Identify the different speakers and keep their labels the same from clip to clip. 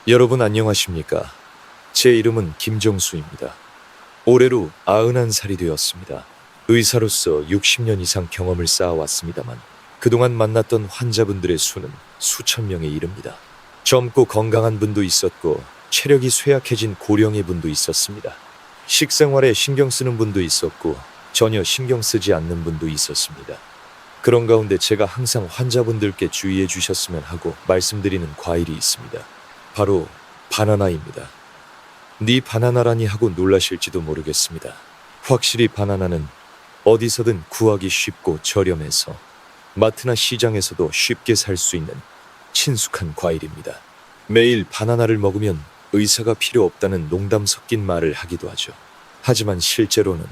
Speaker 1: 여러분 안녕하십니까? 제 이름은 김정수입니다. 올해로 91살이 되었습니다. 의사로서 60년 이상 경험을 쌓아왔습니다만 그동안 만났던 환자분들의 수는 수천 명에 이릅니다. 젊고 건강한 분도 있었고 체력이 쇠약해진 고령의 분도 있었습니다. 식생활에 신경 쓰는 분도 있었고 전혀 신경 쓰지 않는 분도 있었습니다. 그런 가운데 제가 항상 환자분들께 주의해 주셨으면 하고 말씀드리는 과일이 있습니다. 바로 바나나입니다. 네 바나나라니 하고 놀라실지도 모르겠습니다. 확실히 바나나는 어디서든 구하기 쉽고 저렴해서 마트나 시장에서도 쉽게 살 수 있는 친숙한 과일입니다. 매일 바나나를 먹으면 의사가 필요 없다는 농담 섞인 말을 하기도 하죠. 하지만 실제로는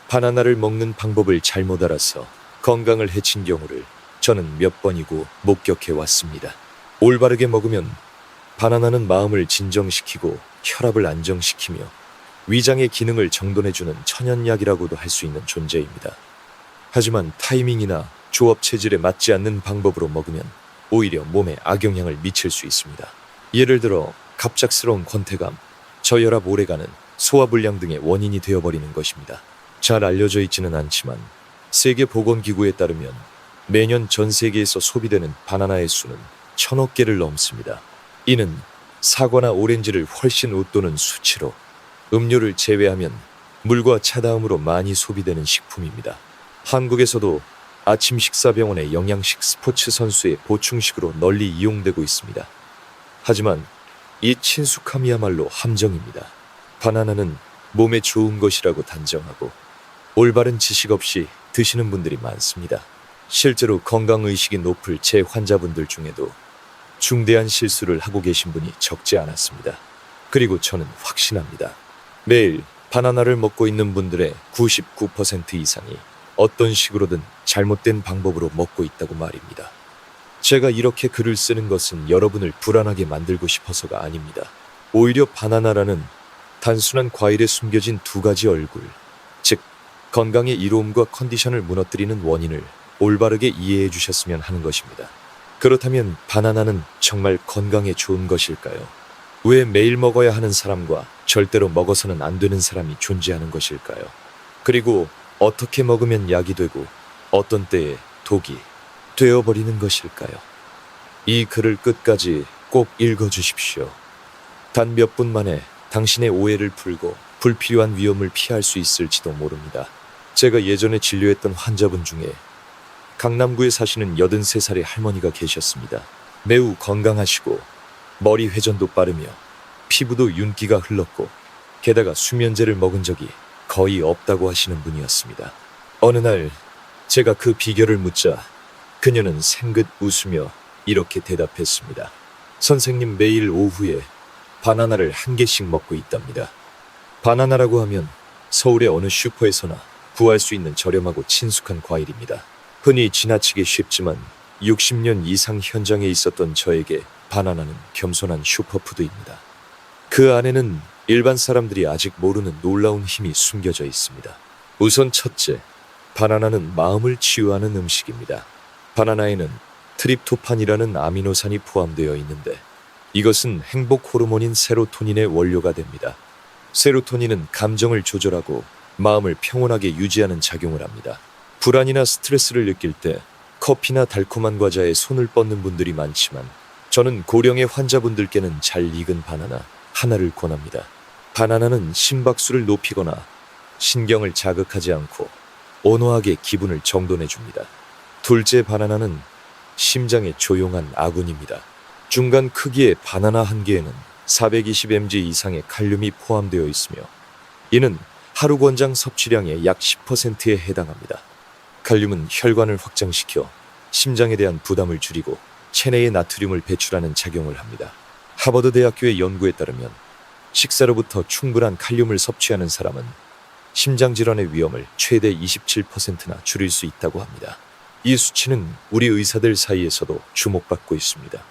Speaker 1: 바나나를 먹는 방법을 잘못 알아서 건강을 해친 경우를 저는 몇 번이고 목격해 왔습니다. 올바르게 먹으면 바나나는 마음을 진정시키고 혈압을 안정시키며 위장의 기능을 정돈해주는 천연약이라고도 할 수 있는 존재입니다. 하지만 타이밍이나 조합 체질에 맞지 않는 방법으로 먹으면 오히려 몸에 악영향을 미칠 수 있습니다. 예를 들어 갑작스러운 권태감, 저혈압 오래가는 소화불량 등의 원인이 되어버리는 것입니다. 잘 알려져 있지는 않지만 세계보건기구에 따르면 매년 전 세계에서 소비되는 바나나의 수는 1,000억 개를 넘습니다. 이는 사과나 오렌지를 훨씬 웃도는 수치로 음료를 제외하면 물과 차 다음으로 많이 소비되는 식품입니다. 한국에서도 아침 식사병원의 영양식 스포츠 선수의 보충식으로 널리 이용되고 있습니다. 하지만 이 친숙함이야말로 함정입니다. 바나나는 몸에 좋은 것이라고 단정하고 올바른 지식 없이 드시는 분들이 많습니다. 실제로 건강의식이 높을 제 환자분들 중에도 중대한 실수를 하고 계신 분이 적지 않았습니다. 그리고 저는 확신합니다. 매일 바나나를 먹고 있는 분들의 99% 이상이 어떤 식으로든 잘못된 방법으로 먹고 있다고 말입니다. 제가 이렇게 글을 쓰는 것은 여러분을 불안하게 만들고 싶어서가 아닙니다. 오히려 바나나라는 단순한 과일에 숨겨진 두 가지 얼굴, 즉 건강의 이로움과 컨디션을 무너뜨리는 원인을 올바르게 이해해 주셨으면 하는 것입니다. 그렇다면 바나나는 정말 건강에 좋은 것일까요? 왜 매일 먹어야 하는 사람과 절대로 먹어서는 안 되는 사람이 존재하는 것일까요? 그리고 어떻게 먹으면 약이 되고 어떤 때에 독이 되어버리는 것일까요? 이 글을 끝까지 꼭 읽어주십시오. 단 몇 분 만에 당신의 오해를 풀고 불필요한 위험을 피할 수 있을지도 모릅니다. 제가 예전에 진료했던 환자분 중에 강남구에 사시는 83살의 할머니가 계셨습니다. 매우 건강하시고 머리 회전도 빠르며 피부도 윤기가 흘렀고 게다가 수면제를 먹은 적이 거의 없다고 하시는 분이었습니다. 어느 날 제가 그 비결을 묻자 그녀는 생긋 웃으며 이렇게 대답했습니다. 선생님, 매일 오후에 바나나를 한 개씩 먹고 있답니다. 바나나라고 하면 서울의 어느 슈퍼에서나 구할 수 있는 저렴하고 친숙한 과일입니다. 흔히 지나치기 쉽지만 60년 이상 현장에 있었던 저에게 바나나는 겸손한 슈퍼푸드입니다. 그 안에는 일반 사람들이 아직 모르는 놀라운 힘이 숨겨져 있습니다. 우선 첫째, 바나나는 마음을 치유하는 음식입니다. 바나나에는 트립토판이라는 아미노산이 포함되어 있는데 이것은 행복 호르몬인 세로토닌의 원료가 됩니다. 세로토닌은 감정을 조절하고 마음을 평온하게 유지하는 작용을 합니다. 불안이나 스트레스를 느낄 때 커피나 달콤한 과자에 손을 뻗는 분들이 많지만 저는 고령의 환자분들께는 잘 익은 바나나 하나를 권합니다. 바나나는 심박수를 높이거나 신경을 자극하지 않고 온화하게 기분을 정돈해 줍니다. 둘째, 바나나는 심장의 조용한 아군입니다. 중간 크기의 바나나 한 개에는 420mg 이상의 칼륨이 포함되어 있으며 이는 하루 권장 섭취량의 약 10%에 해당합니다. 칼륨은 혈관을 확장시켜 심장에 대한 부담을 줄이고 체내의 나트륨을 배출하는 작용을 합니다. 하버드 대학교의 연구에 따르면 식사로부터 충분한 칼륨을 섭취하는 사람은 심장질환의 위험을 최대 27%나 줄일 수 있다고 합니다. 이 수치는 우리 의사들 사이에서도 주목받고 있습니다.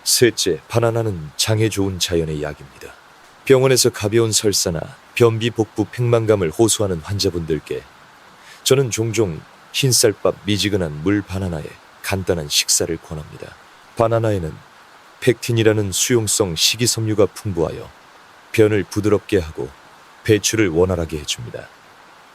Speaker 1: 셋째, 바나나는 장에 좋은 자연의 약입니다. 병원에서 가벼운 설사나 변비, 복부, 팽만감을 호소하는 환자분들께 저는 종종 흰쌀밥, 미지근한 물 바나나에 간단한 식사를 권합니다. 바나나에는 펙틴이라는 수용성 식이섬유가 풍부하여 변을 부드럽게 하고 배출을 원활하게 해줍니다.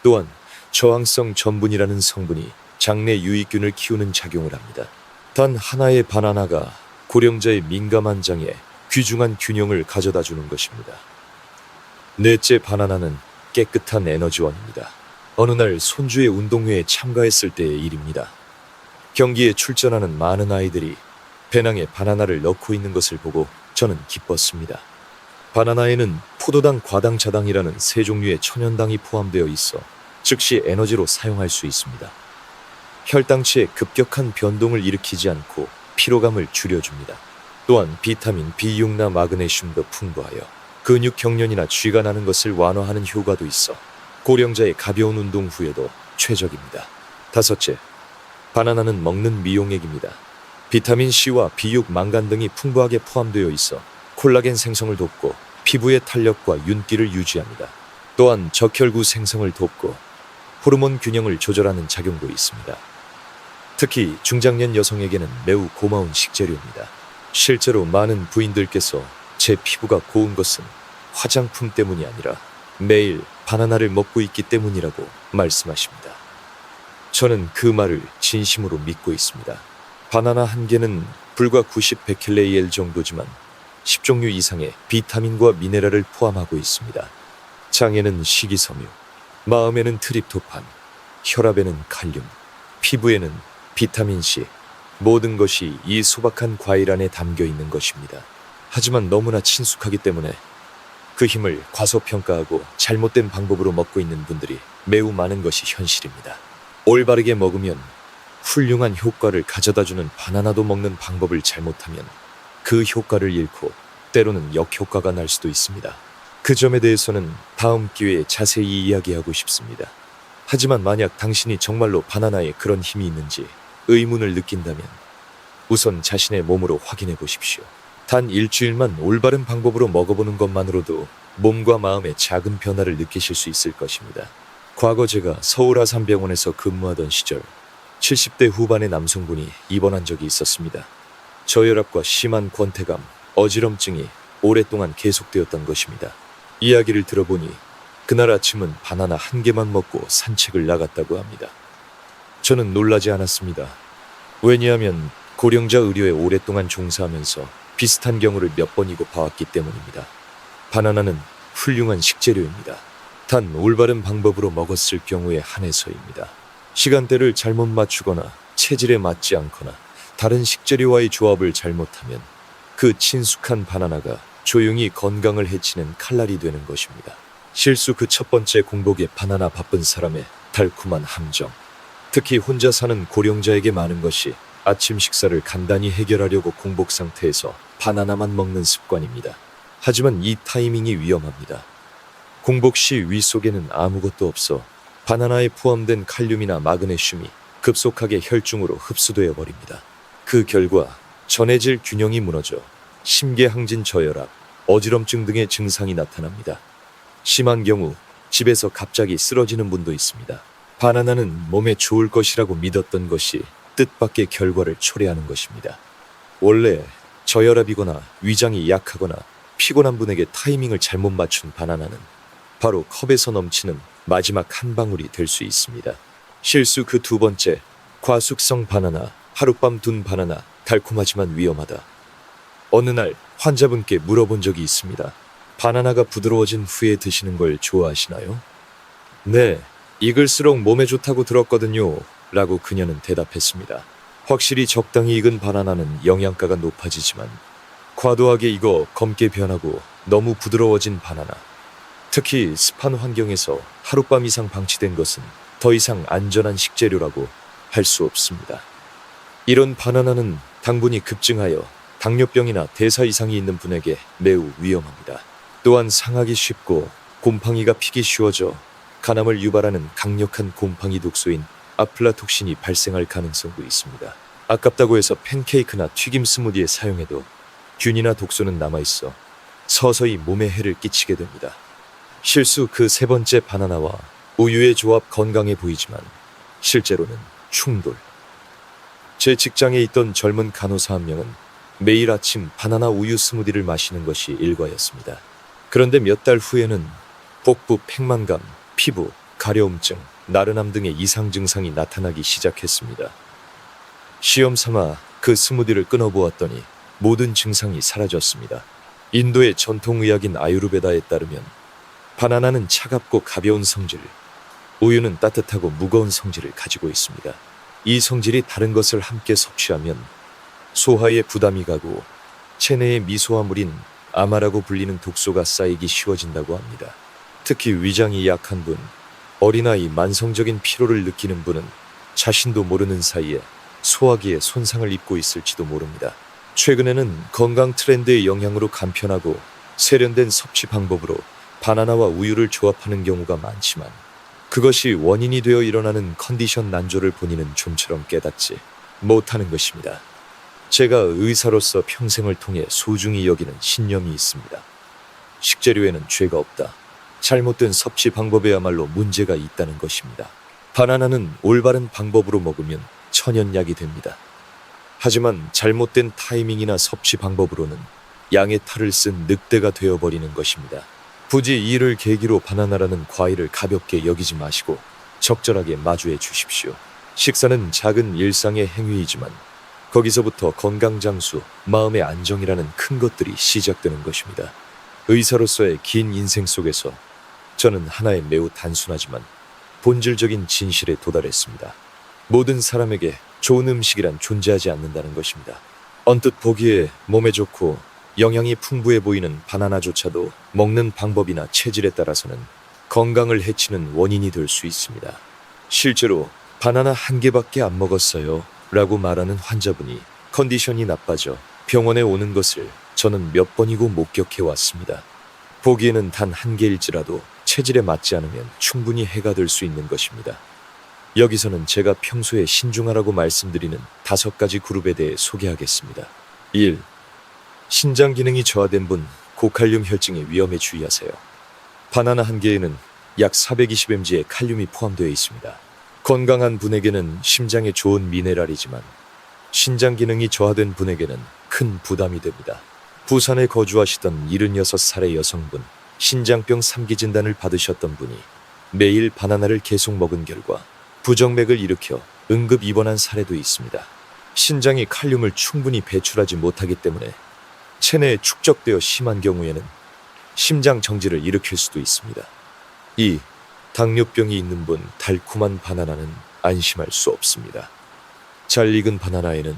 Speaker 1: 또한 저항성 전분이라는 성분이 장내 유익균을 키우는 작용을 합니다. 단 하나의 바나나가 고령자의 민감한 장에 귀중한 균형을 가져다 주는 것입니다. 넷째, 바나나는 깨끗한 에너지원입니다. 어느 날 손주의 운동회에 참가했을 때의 일입니다. 경기에 출전하는 많은 아이들이 배낭에 바나나를 넣고 있는 것을 보고 저는 기뻤습니다. 바나나에는 포도당, 과당, 자당이라는 세 종류의 천연당이 포함되어 있어 즉시 에너지로 사용할 수 있습니다. 혈당치의 급격한 변동을 일으키지 않고 피로감을 줄여줍니다. 또한 비타민 B6나 마그네슘도 풍부하여 근육 경련이나 쥐가 나는 것을 완화하는 효과도 있어 고령자의 가벼운 운동 후에도 최적입니다. 다섯째, 바나나는 먹는 미용액입니다. 비타민 C와 B6, 망간 등이 풍부하게 포함되어 있어 콜라겐 생성을 돕고 피부의 탄력과 윤기를 유지합니다. 또한 적혈구 생성을 돕고 호르몬 균형을 조절하는 작용도 있습니다. 특히 중장년 여성에게는 매우 고마운 식재료입니다. 실제로 많은 부인들께서 제 피부가 고운 것은 화장품 때문이 아니라 매일 바나나를 먹고 있기 때문이라고 말씀하십니다. 저는 그 말을 진심으로 믿고 있습니다. 바나나 한 개는 불과 90베켈레이엘 정도지만 10종류 이상의 비타민과 미네랄을 포함하고 있습니다. 장에는 식이섬유, 마음에는 트립토판, 혈압에는 칼륨, 피부에는 비타민C, 모든 것이 이 소박한 과일 안에 담겨 있는 것입니다. 하지만 너무나 친숙하기 때문에 그 힘을 과소평가하고 잘못된 방법으로 먹고 있는 분들이 매우 많은 것이 현실입니다. 올바르게 먹으면 훌륭한 효과를 가져다주는 바나나도 먹는 방법을 잘못하면 그 효과를 잃고 때로는 역효과가 날 수도 있습니다. 그 점에 대해서는 다음 기회에 자세히 이야기하고 싶습니다. 하지만 만약 당신이 정말로 바나나에 그런 힘이 있는지 의문을 느낀다면 우선 자신의 몸으로 확인해 보십시오. 단 일주일만 올바른 방법으로 먹어보는 것만으로도 몸과 마음의 작은 변화를 느끼실 수 있을 것입니다. 과거 제가 서울 아산병원에서 근무하던 시절 70대 후반의 남성분이 입원한 적이 있었습니다. 저혈압과 심한 권태감, 어지럼증이 오랫동안 계속되었던 것입니다. 이야기를 들어보니 그날 아침은 바나나 한 개만 먹고 산책을 나갔다고 합니다. 저는 놀라지 않았습니다. 왜냐하면 고령자 의료에 오랫동안 종사하면서 비슷한 경우를 몇 번이고 봐왔기 때문입니다. 바나나는 훌륭한 식재료입니다. 단 올바른 방법으로 먹었을 경우에 한해서입니다. 시간대를 잘못 맞추거나 체질에 맞지 않거나 다른 식재료와의 조합을 잘못하면 그 친숙한 바나나가 조용히 건강을 해치는 칼날이 되는 것입니다. 실수 그 첫 번째 공복에 바나나 바쁜 사람의 달콤한 함정. 특히 혼자 사는 고령자에게 많은 것이 아침 식사를 간단히 해결하려고 공복 상태에서 바나나만 먹는 습관입니다. 하지만 이 타이밍이 위험합니다. 공복 시 위 속에는 아무것도 없어 바나나에 포함된 칼륨이나 마그네슘이 급속하게 혈중으로 흡수되어 버립니다. 그 결과 전해질 균형이 무너져 심계항진 저혈압, 어지럼증 등의 증상이 나타납니다. 심한 경우 집에서 갑자기 쓰러지는 분도 있습니다. 바나나는 몸에 좋을 것이라고 믿었던 것이 뜻밖의 결과를 초래하는 것입니다. 원래 저혈압이거나 위장이 약하거나 피곤한 분에게 타이밍을 잘못 맞춘 바나나는 바로 컵에서 넘치는 마지막 한 방울이 될 수 있습니다. 실수 그 두 번째, 과숙성 바나나, 하룻밤 둔 바나나, 달콤하지만 위험하다. 어느 날 환자분께 물어본 적이 있습니다. 바나나가 부드러워진 후에 드시는 걸 좋아하시나요? 네, 익을수록 몸에 좋다고 들었거든요. 라고 그녀는 대답했습니다. 확실히 적당히 익은 바나나는 영양가가 높아지지만 과도하게 익어 검게 변하고 너무 부드러워진 바나나, 특히 습한 환경에서 하룻밤 이상 방치된 것은 더 이상 안전한 식재료라고 할 수 없습니다. 이런 바나나는 당분이 급증하여 당뇨병이나 대사 이상이 있는 분에게 매우 위험합니다. 또한 상하기 쉽고 곰팡이가 피기 쉬워져 간암을 유발하는 강력한 곰팡이 독소인 아플라톡신이 발생할 가능성도 있습니다. 아깝다고 해서 팬케이크나 튀김 스무디에 사용해도 균이나 독소는 남아있어 서서히 몸에 해를 끼치게 됩니다. 실수 그 세 번째, 바나나와 우유의 조합 건강해 보이지만 실제로는 충돌. 제 직장에 있던 젊은 간호사 한 명은 매일 아침 바나나 우유 스무디를 마시는 것이 일과였습니다. 그런데 몇 달 후에는 복부 팽만감, 피부, 가려움증, 나른함 등의 이상 증상이 나타나기 시작했습니다. 시험 삼아 그 스무디를 끊어보았더니 모든 증상이 사라졌습니다. 인도의 전통의학인 아유르베다에 따르면 바나나는 차갑고 가벼운 성질, 우유는 따뜻하고 무거운 성질을 가지고 있습니다. 이 성질이 다른 것을 함께 섭취하면 소화에 부담이 가고 체내에 미소화물인 아마라고 불리는 독소가 쌓이기 쉬워진다고 합니다. 특히 위장이 약한 분, 어린아이, 만성적인 피로를 느끼는 분은 자신도 모르는 사이에 소화기에 손상을 입고 있을지도 모릅니다. 최근에는 건강 트렌드의 영향으로 간편하고 세련된 섭취 방법으로 바나나와 우유를 조합하는 경우가 많지만 그것이 원인이 되어 일어나는 컨디션 난조를 본인은 좀처럼 깨닫지 못하는 것입니다. 제가 의사로서 평생을 통해 소중히 여기는 신념이 있습니다. 식재료에는 죄가 없다. 잘못된 섭취 방법에야말로 문제가 있다는 것입니다. 바나나는 올바른 방법으로 먹으면 천연약이 됩니다. 하지만 잘못된 타이밍이나 섭취 방법으로는 양의 탈을 쓴 늑대가 되어버리는 것입니다. 굳이 이를 계기로 바나나라는 과일을 가볍게 여기지 마시고 적절하게 마주해 주십시오. 식사는 작은 일상의 행위이지만 거기서부터 건강장수, 마음의 안정이라는 큰 것들이 시작되는 것입니다. 의사로서의 긴 인생 속에서 저는 하나의 매우 단순하지만 본질적인 진실에 도달했습니다. 모든 사람에게 좋은 음식이란 존재하지 않는다는 것입니다. 언뜻 보기에 몸에 좋고 영양이 풍부해 보이는 바나나조차도 먹는 방법이나 체질에 따라서는 건강을 해치는 원인이 될 수 있습니다. 실제로 바나나 한 개밖에 안 먹었어요 라고 말하는 환자분이 컨디션이 나빠져 병원에 오는 것을 저는 몇 번이고 목격해 왔습니다. 보기에는 단 한 개일지라도 체질에 맞지 않으면 충분히 해가 될 수 있는 것입니다. 여기서는 제가 평소에 신중하라고 말씀드리는 5가지 그룹에 대해 소개하겠습니다. 1. 신장 기능이 저하된 분, 고칼륨 혈증의 위험에 주의하세요. 바나나 한 개에는 약 420mg의 칼륨이 포함되어 있습니다. 건강한 분에게는 심장에 좋은 미네랄이지만 신장 기능이 저하된 분에게는 큰 부담이 됩니다. 부산에 거주하시던 76살의 여성분, 신장병 3기 진단을 받으셨던 분이 매일 바나나를 계속 먹은 결과 부정맥을 일으켜 응급 입원한 사례도 있습니다. 신장이 칼륨을 충분히 배출하지 못하기 때문에 체내에 축적되어 심한 경우에는 심장 정지를 일으킬 수도 있습니다. 2. 당뇨병이 있는 분, 달콤한 바나나는 안심할 수 없습니다. 잘 익은 바나나에는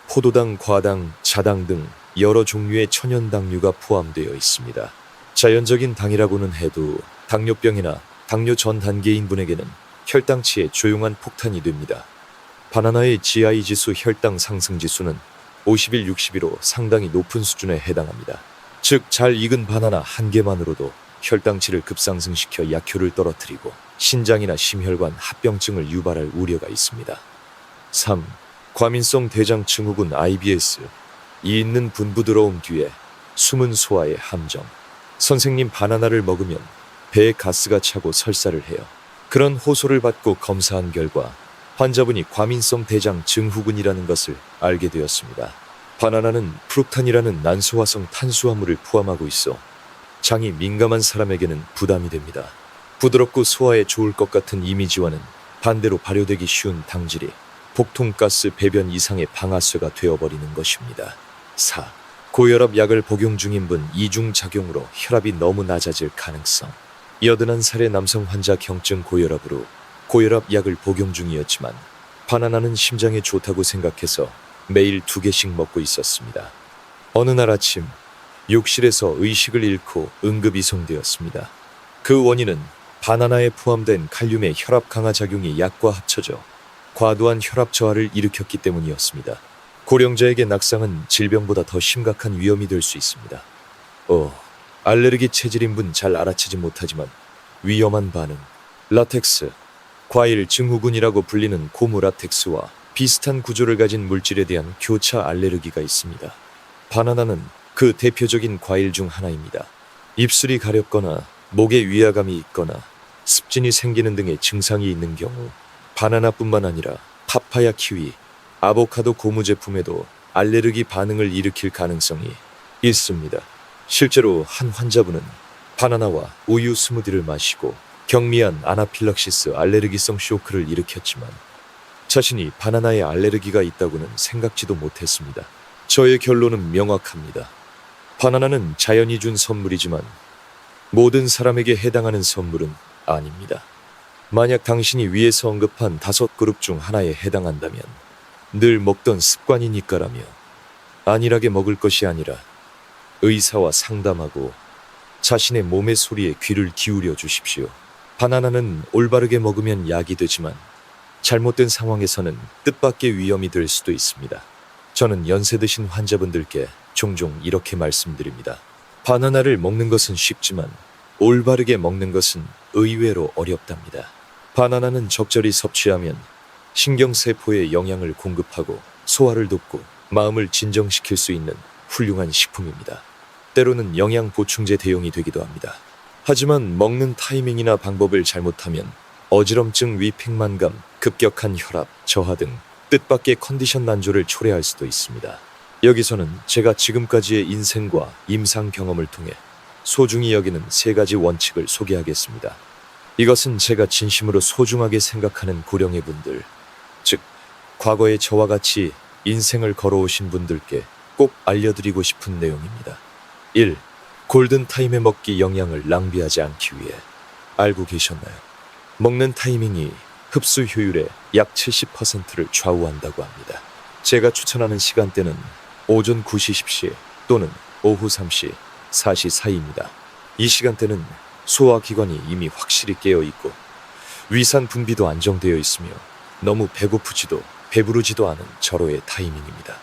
Speaker 1: 포도당, 과당, 자당 등 여러 종류의 천연당류가 포함되어 있습니다. 자연적인 당이라고는 해도 당뇨병이나 당뇨 전 단계인 분에게는 혈당치에 조용한 폭탄이 됩니다. 바나나의 GI 지수, 혈당 상승 지수는 51, 62로 상당히 높은 수준에 해당합니다. 즉, 잘 익은 바나나 한 개만으로도 혈당치를 급상승시켜 약효를 떨어뜨리고 신장이나 심혈관 합병증을 유발할 우려가 있습니다. 3. 과민성 대장 증후군 IBS. 이 있는 분부드러움 뒤에 숨은 소화의 함정. 선생님, 바나나를 먹으면 배에 가스가 차고 설사를 해요. 그런 호소를 받고 검사한 결과 환자분이 과민성 대장 증후군이라는 것을 알게 되었습니다. 바나나는 프룩탄이라는 난소화성 탄수화물을 포함하고 있어 장이 민감한 사람에게는 부담이 됩니다. 부드럽고 소화에 좋을 것 같은 이미지와는 반대로 발효되기 쉬운 당질이 복통가스, 배변 이상의 방아쇠가 되어버리는 것입니다. 4. 고혈압 약을 복용 중인 분, 이중작용으로 혈압이 너무 낮아질 가능성. 81살의 남성 환자 경증 고혈압으로 고혈압 약을 복용 중이었지만 바나나는 심장에 좋다고 생각해서 매일 2개씩 먹고 있었습니다. 어느 날 아침 욕실에서 의식을 잃고 응급 이송되었습니다. 그 원인은 바나나에 포함된 칼륨의 혈압 강화 작용이 약과 합쳐져 과도한 혈압 저하를 일으켰기 때문이었습니다. 고령자에게 낙상은 질병보다 더 심각한 위험이 될 수 있습니다. 알레르기 체질인 분 잘 알아채지 못하지만 위험한 반응. 라텍스. 과일 증후군이라고 불리는 고무 라텍스와 비슷한 구조를 가진 물질에 대한 교차 알레르기가 있습니다. 바나나는 그 대표적인 과일 중 하나입니다. 입술이 가렵거나 목에 위화감이 있거나 습진이 생기는 등의 증상이 있는 경우 바나나뿐만 아니라 파파야, 키위, 아보카도 고무 제품에도 알레르기 반응을 일으킬 가능성이 있습니다. 실제로 한 환자분은 바나나와 우유 스무디를 마시고 경미한 아나필락시스 알레르기성 쇼크를 일으켰지만 자신이 바나나에 알레르기가 있다고는 생각지도 못했습니다. 저의 결론은 명확합니다. 바나나는 자연이 준 선물이지만 모든 사람에게 해당하는 선물은 아닙니다. 만약 당신이 위에서 언급한 5그룹 중 하나에 해당한다면 늘 먹던 습관이니까라며 안일하게 먹을 것이 아니라 의사와 상담하고 자신의 몸의 소리에 귀를 기울여 주십시오. 바나나는 올바르게 먹으면 약이 되지만 잘못된 상황에서는 뜻밖의 위험이 될 수도 있습니다. 저는 연세 드신 환자분들께 종종 이렇게 말씀드립니다. 바나나를 먹는 것은 쉽지만 올바르게 먹는 것은 의외로 어렵답니다. 바나나는 적절히 섭취하면 신경세포에 영양을 공급하고 소화를 돕고 마음을 진정시킬 수 있는 훌륭한 식품입니다. 때로는 영양 보충제 대용이 되기도 합니다. 하지만 먹는 타이밍이나 방법을 잘못하면 어지럼증, 위팽만감, 급격한 혈압, 저하 등 뜻밖의 컨디션 난조를 초래할 수도 있습니다. 여기서는 제가 지금까지의 인생과 임상 경험을 통해 소중히 여기는 3가지 원칙을 소개하겠습니다. 이것은 제가 진심으로 소중하게 생각하는 고령의 분들, 즉 과거의 저와 같이 인생을 걸어오신 분들께 꼭 알려드리고 싶은 내용입니다. 1. 골든타임에 먹기 영양을 낭비하지 않기 위해. 알고 계셨나요? 먹는 타이밍이 흡수 효율의 약 70%를 좌우한다고 합니다. 제가 추천하는 시간대는 오전 9시 10시 또는 오후 3시 4시 사이입니다. 이 시간대는 소화기관이 이미 확실히 깨어있고 위산 분비도 안정되어 있으며 너무 배고프지도 배부르지도 않은 절호의 타이밍입니다.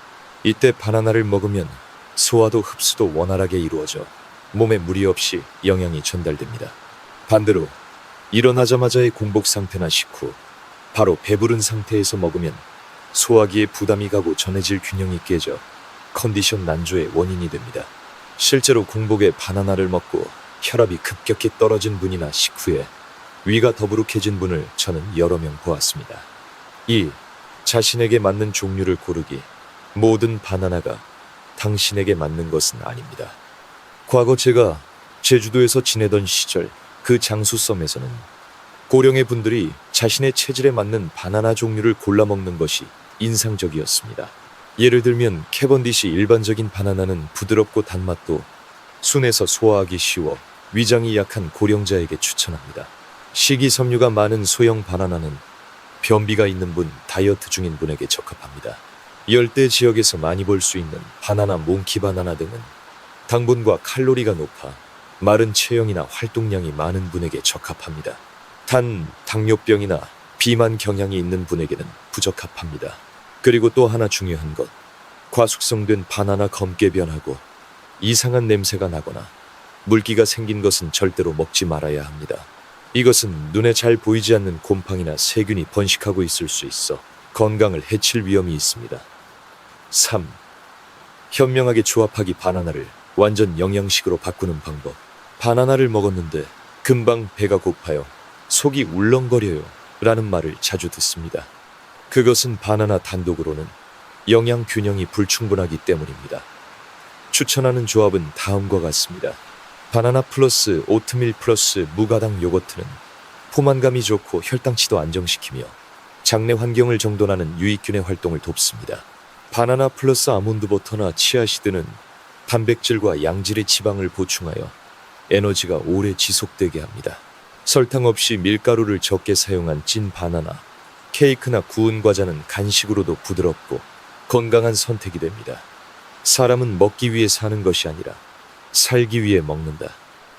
Speaker 1: 이때 바나나를 먹으면 소화도 흡수도 원활하게 이루어져 몸에 무리 없이 영양이 전달됩니다. 반대로 일어나자마자의 공복 상태나 식후 바로 배부른 상태에서 먹으면 소화기에 부담이 가고 전해질 균형이 깨져 컨디션 난조의 원인이 됩니다. 실제로 공복에 바나나를 먹고 혈압이 급격히 떨어진 분이나 식후에 위가 더부룩해진 분을 저는 여러 명 보았습니다. 2. 자신에게 맞는 종류를 고르기. 모든 바나나가 당신에게 맞는 것은 아닙니다. 과거 제가 제주도에서 지내던 시절 그 장수섬에서는 고령의 분들이 자신의 체질에 맞는 바나나 종류를 골라 먹는 것이 인상적이었습니다. 예를 들면 캐번디시 일반적인 바나나는 부드럽고 단맛도 순해서 소화하기 쉬워 위장이 약한 고령자에게 추천합니다. 식이섬유가 많은 소형 바나나는 변비가 있는 분, 다이어트 중인 분에게 적합합니다. 열대 지역에서 많이 볼 수 있는 바나나, 몽키 바나나 등은 당분과 칼로리가 높아 마른 체형이나 활동량이 많은 분에게 적합합니다. 단, 당뇨병이나 비만 경향이 있는 분에게는 부적합합니다. 그리고 또 하나 중요한 것, 과숙성된 바나나 검게 변하고 이상한 냄새가 나거나 물기가 생긴 것은 절대로 먹지 말아야 합니다. 이것은 눈에 잘 보이지 않는 곰팡이나 세균이 번식하고 있을 수 있어 건강을 해칠 위험이 있습니다. 3. 현명하게 조합하기. 바나나를 완전 영양식으로 바꾸는 방법. 바나나를 먹었는데 금방 배가 고파요, 속이 울렁거려요 라는 말을 자주 듣습니다. 그것은 바나나 단독으로는 영양 균형이 불충분하기 때문입니다. 추천하는 조합은 다음과 같습니다. 바나나 플러스 오트밀 플러스 무가당 요거트는 포만감이 좋고 혈당치도 안정시키며 장내 환경을 정돈하는 유익균의 활동을 돕습니다. 바나나 플러스 아몬드 버터나 치아시드는 단백질과 양질의 지방을 보충하여 에너지가 오래 지속되게 합니다. 설탕 없이 밀가루를 적게 사용한 찐 바나나, 케이크나 구운 과자는 간식으로도 부드럽고 건강한 선택이 됩니다. 사람은 먹기 위해 사는 것이 아니라 살기 위해 먹는다.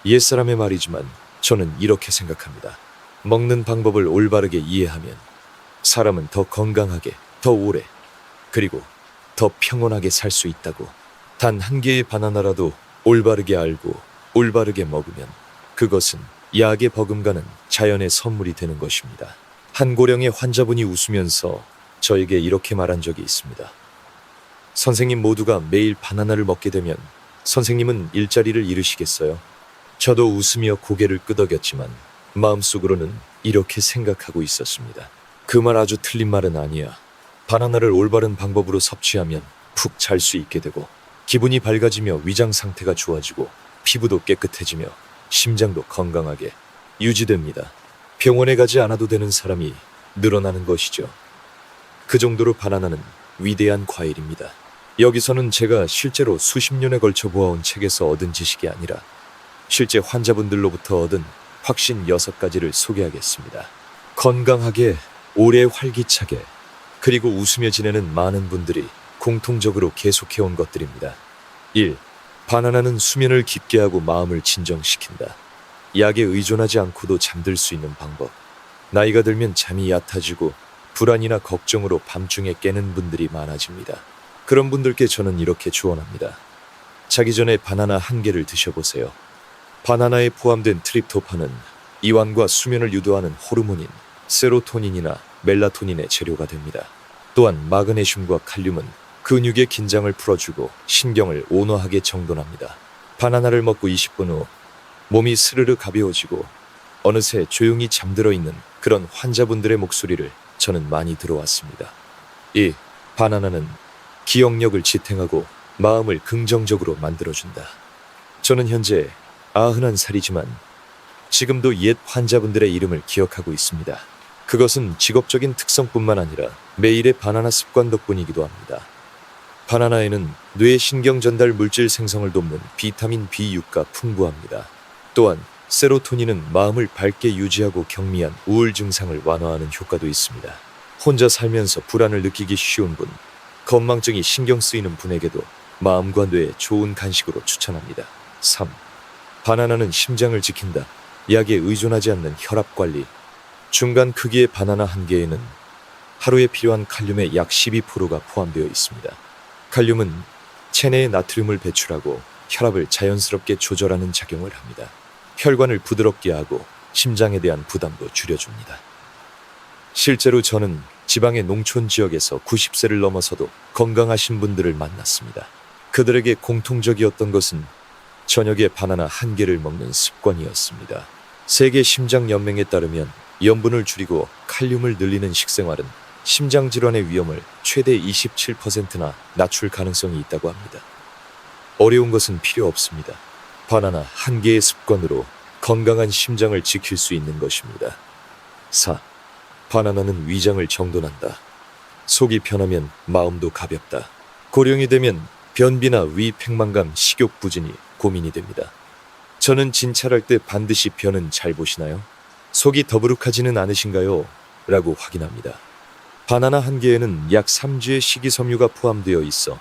Speaker 1: 옛사람의 말이지만 저는 이렇게 생각합니다. 먹는 방법을 올바르게 이해하면 사람은 더 건강하게, 더 오래, 그리고 더 평온하게 살 수 있다고. 단 한 개의 바나나라도 올바르게 알고 올바르게 먹으면 그것은 약에 버금가는 자연의 선물이 되는 것입니다. 한 고령의 환자분이 웃으면서 저에게 이렇게 말한 적이 있습니다. 선생님 모두가 매일 바나나를 먹게 되면 선생님은 일자리를 잃으시겠어요? 저도 웃으며 고개를 끄덕였지만 마음속으로는 이렇게 생각하고 있었습니다. 그 말 아주 틀린 말은 아니야. 바나나를 올바른 방법으로 섭취하면 푹 잘 수 있게 되고 기분이 밝아지며 위장 상태가 좋아지고 피부도 깨끗해지며 심장도 건강하게 유지됩니다. 병원에 가지 않아도 되는 사람이 늘어나는 것이죠. 그 정도로 바나나는 위대한 과일입니다. 여기서는 제가 실제로 수십 년에 걸쳐 모아온 책에서 얻은 지식이 아니라 실제 환자분들로부터 얻은 확신 6가지를 소개하겠습니다. 건강하게, 오래 활기차게, 그리고 웃으며 지내는 많은 분들이 공통적으로 계속해온 것들입니다. 1. 바나나는 수면을 깊게 하고 마음을 진정시킨다. 약에 의존하지 않고도 잠들 수 있는 방법. 나이가 들면 잠이 얕아지고 불안이나 걱정으로 밤중에 깨는 분들이 많아집니다. 그런 분들께 저는 이렇게 조언합니다. 자기 전에 바나나 1개를 드셔보세요. 바나나에 포함된 트립토판은 이완과 수면을 유도하는 호르몬인 세로토닌이나 멜라토닌의 재료가 됩니다. 또한 마그네슘과 칼륨은 근육의 긴장을 풀어주고 신경을 온화하게 정돈합니다. 바나나를 먹고 20분 후 몸이 스르르 가벼워지고 어느새 조용히 잠들어 있는 그런 환자분들의 목소리를 저는 많이 들어왔습니다. 2. 바나나는 기억력을 지탱하고 마음을 긍정적으로 만들어준다. 저는 현재 91살이지만 지금도 옛 환자분들의 이름을 기억하고 있습니다. 그것은 직업적인 특성뿐만 아니라 매일의 바나나 습관 덕분이기도 합니다. 바나나에는 뇌 신경 전달 물질 생성을 돕는 비타민 B6가 풍부합니다. 또한 세로토닌은 마음을 밝게 유지하고 경미한 우울 증상을 완화하는 효과도 있습니다. 혼자 살면서 불안을 느끼기 쉬운 분, 건망증이 신경 쓰이는 분에게도 마음과 뇌에 좋은 간식으로 추천합니다. 3. 바나나는 심장을 지킨다. 약에 의존하지 않는 혈압 관리. 중간 크기의 바나나 1개에는 하루에 필요한 칼륨의 약 12%가 포함되어 있습니다. 칼륨은 체내의 나트륨을 배출하고 혈압을 자연스럽게 조절하는 작용을 합니다. 혈관을 부드럽게 하고 심장에 대한 부담도 줄여줍니다. 실제로 저는 지방의 농촌 지역에서 90세를 넘어서도 건강하신 분들을 만났습니다. 그들에게 공통적이었던 것은 저녁에 바나나 1개를 먹는 습관이었습니다. 세계 심장연맹에 따르면 염분을 줄이고 칼륨을 늘리는 식생활은 심장질환의 위험을 최대 27%나 낮출 가능성이 있다고 합니다. 어려운 것은 필요 없습니다. 바나나 1개의 습관으로 건강한 심장을 지킬 수 있는 것입니다. 4. 바나나는 위장을 정돈한다. 속이 편하면 마음도 가볍다. 고령이 되면 변비나 위 팽만감, 식욕 부진이 고민이 됩니다. 저는 진찰할 때 반드시 변은 잘 보시나요? 속이 더부룩하지는 않으신가요? 라고 확인합니다. 바나나 1개에는 약 3주의 식이섬유가 포함되어 있어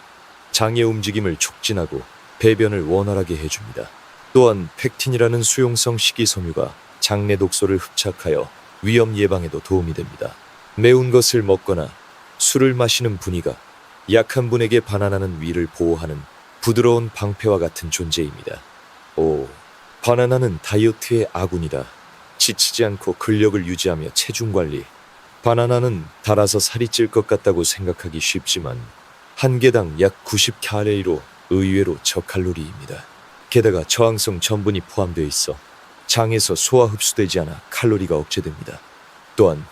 Speaker 1: 장의 움직임을 촉진하고 배변을 원활하게 해줍니다. 또한 팩틴이라는 수용성 식이섬유가 장내 독소를 흡착하여 위염 예방에도 도움이 됩니다. 매운 것을 먹거나 술을 마시는 분이가 약한 분에게 바나나는 위를 보호하는 부드러운 방패와 같은 존재입니다. 5. 바나나는 다이어트의 아군이다. 지치지 않고 근력을 유지하며 체중 관리. 바나나는 달아서 살이 찔 것 같다고 생각하기 쉽지만 1개당 약 90칼로리로 의외로 저칼로리입니다. 게다가 저항성 전분이 포함되어 있어 장에서 소화 흡수되지 않아 칼로리가 억제됩니다. 또한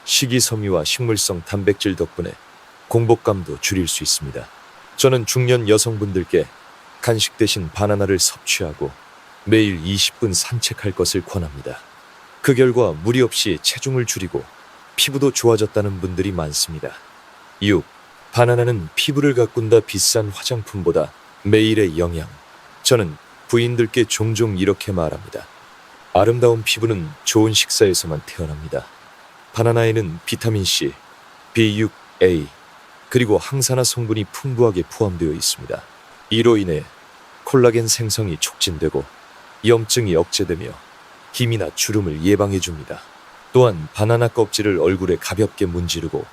Speaker 1: 식이섬유와 식물성 단백질 덕분에 공복감도 줄일 수 있습니다. 저는 중년 여성분들께 간식 대신 바나나를 섭취하고 매일 20분 산책할 것을 권합니다. 그 결과 무리 없이 체중을 줄이고 피부도 좋아졌다는 분들이 많습니다. 6. 바나나는 피부를 가꾼다. 비싼 화장품보다 매일의 영양. 저는 부인들께 종종 이렇게 말합니다. 아름다운 피부는 좋은 식사에서만 태어납니다. 바나나에는 비타민C, B6A, 그리고 항산화 성분이 풍부하게 포함되어 있습니다. 이로 인해 콜라겐 생성이 촉진되고 염증이 억제되며 힘이나 주름을 예방해줍니다. 또한 바나나 껍질을 얼굴에 가볍게 문지르고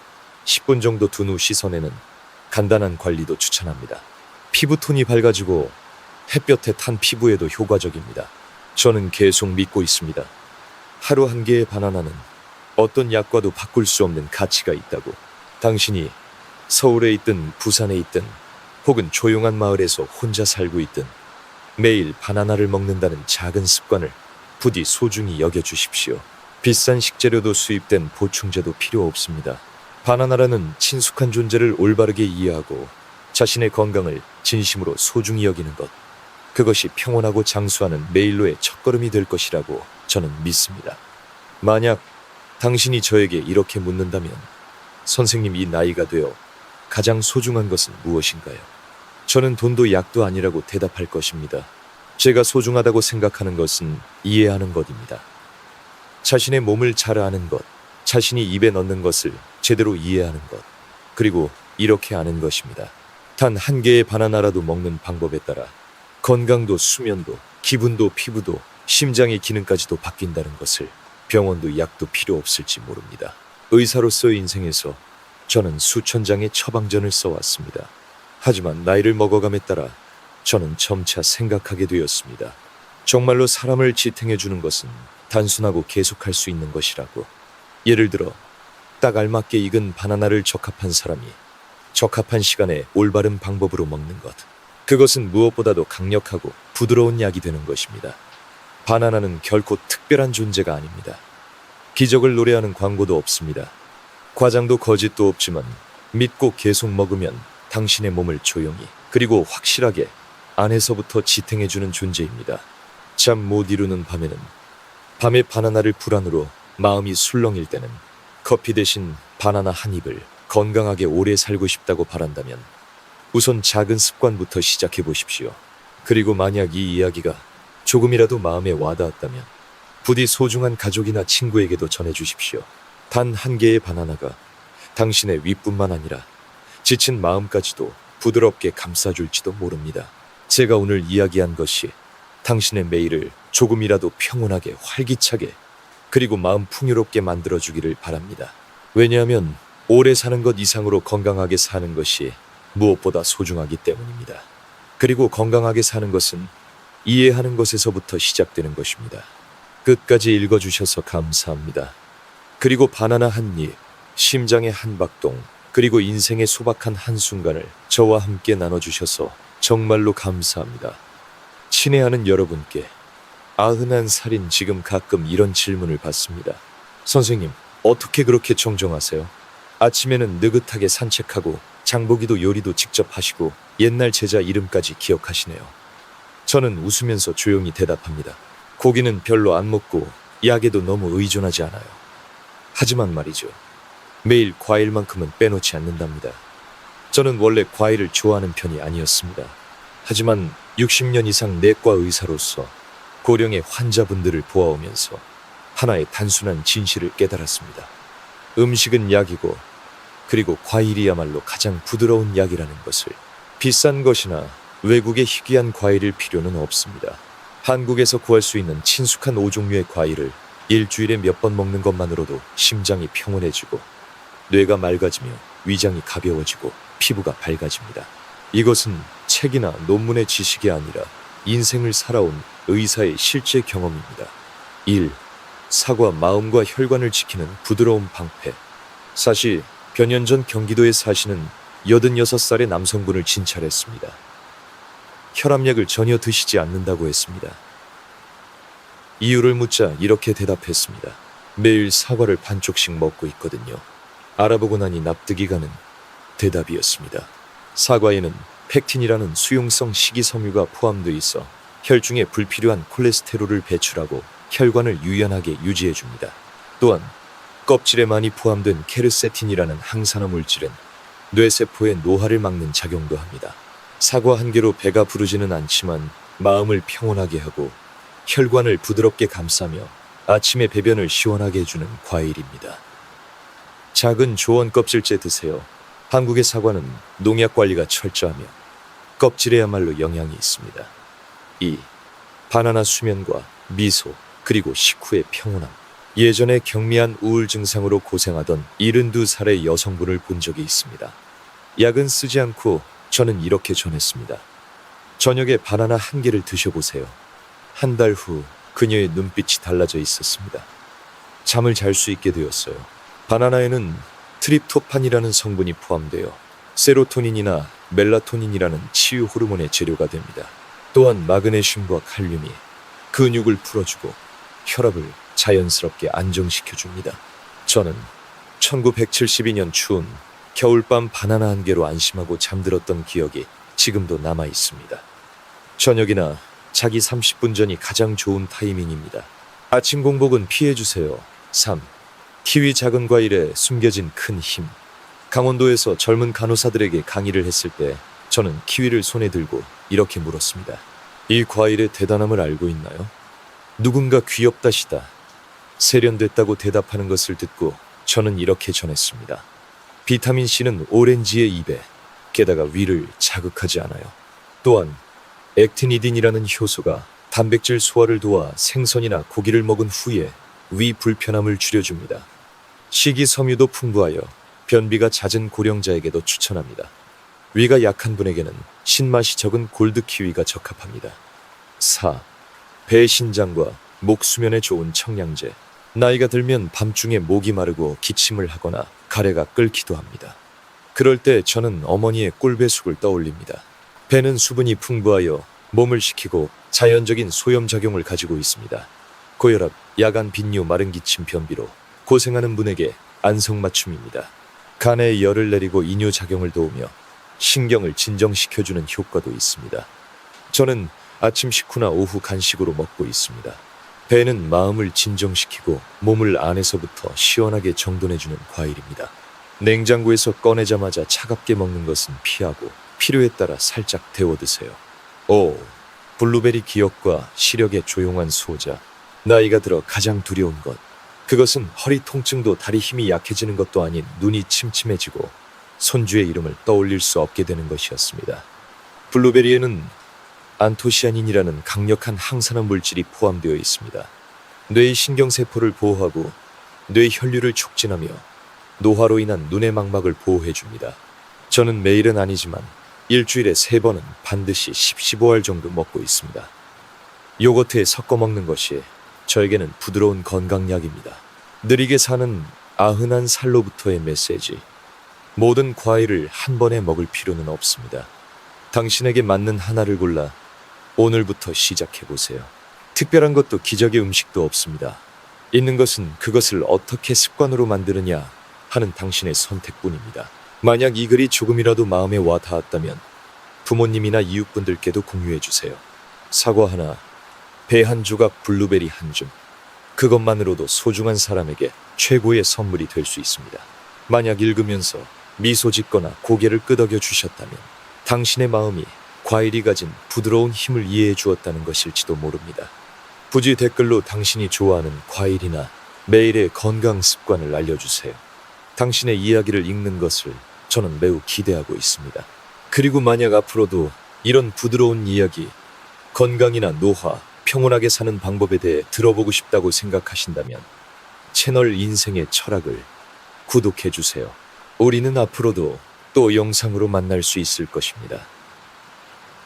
Speaker 1: 10분 정도 둔 후 씻어내는 간단한 관리도 추천합니다. 피부톤이 밝아지고 햇볕에 탄 피부에도 효과적입니다. 저는 계속 믿고 있습니다. 하루 1개의 바나나는 어떤 약과도 바꿀 수 없는 가치가 있다고. 당신이 서울에 있든 부산에 있든 혹은 조용한 마을에서 혼자 살고 있든 매일 바나나를 먹는다는 작은 습관을 부디 소중히 여겨주십시오. 비싼 식재료도 수입된 보충제도 필요 없습니다. 바나나라는 친숙한 존재를 올바르게 이해하고 자신의 건강을 진심으로 소중히 여기는 것, 그것이 평온하고 장수하는 매일로의 첫걸음이 될 것이라고 저는 믿습니다. 만약 당신이 저에게 이렇게 묻는다면, 선생님, 이 나이가 되어 가장 소중한 것은 무엇인가요? 저는 돈도 약도 아니라고 대답할 것입니다. 제가 소중하다고 생각하는 것은 이해하는 것입니다. 자신의 몸을 잘 아는 것, 자신이 입에 넣는 것을 제대로 이해하는 것, 그리고 이렇게 아는 것입니다. 단 한 개의 바나나라도 먹는 방법에 따라 건강도 수면도 기분도 피부도 심장의 기능까지도 바뀐다는 것을, 병원도 약도 필요 없을지 모릅니다. 의사로서의 인생에서 저는 수천 장의 처방전을 써왔습니다. 하지만 나이를 먹어감에 따라 저는 점차 생각하게 되었습니다. 정말로 사람을 지탱해주는 것은 단순하고 계속할 수 있는 것이라고. 예를 들어 딱 알맞게 익은 바나나를 적합한 사람이 적합한 시간에 올바른 방법으로 먹는 것, 그것은 무엇보다도 강력하고 부드러운 약이 되는 것입니다. 바나나는 결코 특별한 존재가 아닙니다. 기적을 노래하는 광고도 없습니다. 과장도 거짓도 없지만 믿고 계속 먹으면 당신의 몸을 조용히 그리고 확실하게 안에서부터 지탱해주는 존재입니다. 잠 못 이루는 밤에는, 밤에 바나나를 불안으로 마음이 술렁일 때는 커피 대신 바나나 한 입을 건강하게 오래 살고 싶다고 바란다면 우선 작은 습관부터 시작해 보십시오. 그리고 만약 이 이야기가 조금이라도 마음에 와닿았다면 부디 소중한 가족이나 친구에게도 전해주십시오. 단 한 개의 바나나가 당신의 윗뿐만 아니라 지친 마음까지도 부드럽게 감싸줄지도 모릅니다. 제가 오늘 이야기한 것이 당신의 매일을 조금이라도 평온하게, 활기차게, 그리고 마음 풍요롭게 만들어주기를 바랍니다. 왜냐하면 오래 사는 것 이상으로 건강하게 사는 것이 무엇보다 소중하기 때문입니다. 그리고 건강하게 사는 것은 이해하는 것에서부터 시작되는 것입니다. 끝까지 읽어주셔서 감사합니다. 그리고 바나나 한 입, 심장의 한 박동, 그리고 인생의 소박한 한순간을 저와 함께 나눠주셔서 정말로 감사합니다. 친애하는 여러분께, 91살인 지금 가끔 이런 질문을 받습니다. 선생님, 어떻게 그렇게 정정하세요? 아침에는 느긋하게 산책하고 장보기도 요리도 직접 하시고 옛날 제자 이름까지 기억하시네요. 저는 웃으면서 조용히 대답합니다. 고기는 별로 안 먹고 약에도 너무 의존하지 않아요. 하지만 말이죠, 매일 과일만큼은 빼놓지 않는답니다. 저는 원래 과일을 좋아하는 편이 아니었습니다. 하지만 60년 이상 내과 의사로서 고령의 환자분들을 보아오면서 하나의 단순한 진실을 깨달았습니다. 음식은 약이고, 그리고 과일이야말로 가장 부드러운 약이라는 것을. 비싼 것이나 외국의 희귀한 과일일 필요는 없습니다. 한국에서 구할 수 있는 친숙한 5종류의 과일을 일주일에 몇 번 먹는 것만으로도 심장이 평온해지고 뇌가 맑아지며 위장이 가벼워지고 피부가 밝아집니다. 이것은 책이나 논문의 지식이 아니라 인생을 살아온 의사의 실제 경험입니다. 1. 사과, 마음과 혈관을 지키는 부드러운 방패. 사실 몇 년 전 경기도에 사시는 86살의 남성분을 진찰했습니다. 혈압약을 전혀 드시지 않는다고 했습니다. 이유를 묻자 이렇게 대답했습니다. 매일 사과를 반쪽씩 먹고 있거든요. 알아보고 나니 납득이 가는 대답이었습니다. 사과에는 펙틴이라는 수용성 식이섬유가 포함되어 있어 혈중에 불필요한 콜레스테롤을 배출하고 혈관을 유연하게 유지해줍니다. 또한 껍질에 많이 포함된 케르세틴이라는 항산화 물질은 뇌세포의 노화를 막는 작용도 합니다. 사과 한 개로 배가 부르지는 않지만 마음을 평온하게 하고 혈관을 부드럽게 감싸며 아침에 배변을 시원하게 해주는 과일입니다. 작은 조원 껍질째 드세요. 한국의 사과는 농약 관리가 철저하며 껍질에야말로 영양이 있습니다. 2. 바나나 수면과 미소, 그리고 식후의 평온함. 예전에 경미한 우울 증상으로 고생하던 72살의 여성분을 본 적이 있습니다. 약은 쓰지 않고 저는 이렇게 전했습니다. 저녁에 바나나 한 개를 드셔보세요. 한 달 후 그녀의 눈빛이 달라져 있었습니다. 잠을 잘 수 있게 되었어요. 바나나에는 트립토판이라는 성분이 포함되어 세로토닌이나 멜라토닌이라는 치유 호르몬의 재료가 됩니다. 또한 마그네슘과 칼륨이 근육을 풀어주고 혈압을 자연스럽게 안정시켜줍니다. 저는 1972년 추운 겨울밤 바나나 한 개로 안심하고 잠들었던 기억이 지금도 남아 있습니다. 저녁이나 자기 30분 전이 가장 좋은 타이밍입니다. 아침 공복은 피해주세요. 3. 키위 작은 과일에 숨겨진 큰 힘. 강원도에서 젊은 간호사들에게 강의를 했을 때 저는 키위를 손에 들고 이렇게 물었습니다. 이 과일의 대단함을 알고 있나요? 누군가 귀엽다시다. 세련됐다고 대답하는 것을 듣고 저는 이렇게 전했습니다. 비타민C는 오렌지의 입에, 게다가 위를 자극하지 않아요. 또한 액티니딘이라는 효소가 단백질 소화를 도와 생선이나 고기를 먹은 후에 위 불편함을 줄여줍니다. 식이섬유도 풍부하여 변비가 잦은 고령자에게도 추천합니다. 위가 약한 분에게는 신맛이 적은 골드 키위가 적합합니다. 4. 배 신장과 목 수면에 좋은 청량제. 나이가 들면 밤중에 목이 마르고 기침을 하거나 가래가 끓기도 합니다. 그럴 때 저는 어머니의 꿀배숙을 떠올립니다. 배는 수분이 풍부하여 몸을 식히고 자연적인 소염작용을 가지고 있습니다. 고혈압, 야간 빈뇨, 마른 기침, 변비로 고생하는 분에게 안성맞춤입니다. 간에 열을 내리고 이뇨작용을 도우며 신경을 진정시켜주는 효과도 있습니다. 저는 아침 식후나 오후 간식으로 먹고 있습니다. 배는 마음을 진정시키고 몸을 안에서부터 시원하게 정돈해주는 과일입니다. 냉장고에서 꺼내자마자 차갑게 먹는 것은 피하고 필요에 따라 살짝 데워 드세요. 5. 블루베리 기억과 시력의 조용한 수호자. 나이가 들어 가장 두려운 것. 그것은 허리 통증도 다리 힘이 약해지는 것도 아닌 눈이 침침해지고 손주의 이름을 떠올릴 수 없게 되는 것이었습니다. 블루베리에는 안토시아닌이라는 강력한 항산화 물질이 포함되어 있습니다. 뇌의 신경세포를 보호하고 뇌 혈류를 촉진하며 노화로 인한 눈의 망막을 보호해줍니다. 저는 매일은 아니지만 일주일에 3번은 반드시 10-15알 정도 먹고 있습니다. 요거트에 섞어 먹는 것이 저에게는 부드러운 건강약입니다. 느리게 사는 91살로부터의 메시지. 모든 과일을 한 번에 먹을 필요는 없습니다. 당신에게 맞는 하나를 골라 오늘부터 시작해보세요. 특별한 것도 기적의 음식도 없습니다. 있는 것은 그것을 어떻게 습관으로 만드느냐 하는 당신의 선택뿐입니다. 만약 이 글이 조금이라도 마음에 와 닿았다면 부모님이나 이웃분들께도 공유해주세요. 사과 하나, 배 한 조각, 블루베리 한 줌. 그것만으로도 소중한 사람에게 최고의 선물이 될 수 있습니다. 만약 읽으면서 미소 짓거나 고개를 끄덕여 주셨다면 당신의 마음이 과일이 가진 부드러운 힘을 이해해 주었다는 것일지도 모릅니다. 부지 댓글로 당신이 좋아하는 과일이나 매일의 건강 습관을 알려주세요. 당신의 이야기를 읽는 것을 저는 매우 기대하고 있습니다. 그리고 만약 앞으로도 이런 부드러운 이야기, 건강이나 노화, 평온하게 사는 방법에 대해 들어보고 싶다고 생각하신다면 채널 인생의 철학을 구독해주세요. 우리는 앞으로도 또 영상으로 만날 수 있을 것입니다.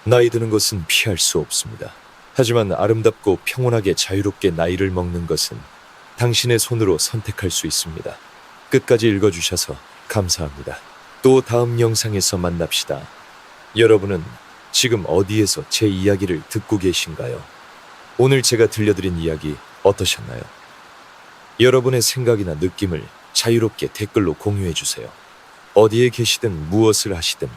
Speaker 1: 나이 드는 것은 피할 수 없습니다. 하지만 아름답고 평온하게 자유롭게 나이를 먹는 것은 당신의 손으로 선택할 수 있습니다. 끝까지 읽어주셔서 감사합니다. 또 다음 영상에서 만납시다. 여러분은 지금 어디에서 제 이야기를 듣고 계신가요? 오늘 제가 들려드린 이야기 어떠셨나요? 여러분의 생각이나 느낌을 자유롭게 댓글로 공유해주세요. 어디에 계시든 무엇을 하시든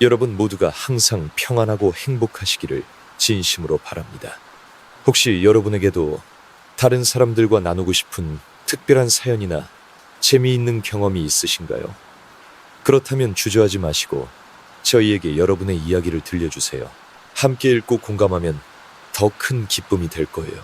Speaker 1: 여러분 모두가 항상 평안하고 행복하시기를 진심으로 바랍니다. 혹시 여러분에게도 다른 사람들과 나누고 싶은 특별한 사연이나 재미있는 경험이 있으신가요? 그렇다면 주저하지 마시고 저희에게 여러분의 이야기를 들려주세요. 함께 읽고 공감하면 더 큰 기쁨이 될 거예요.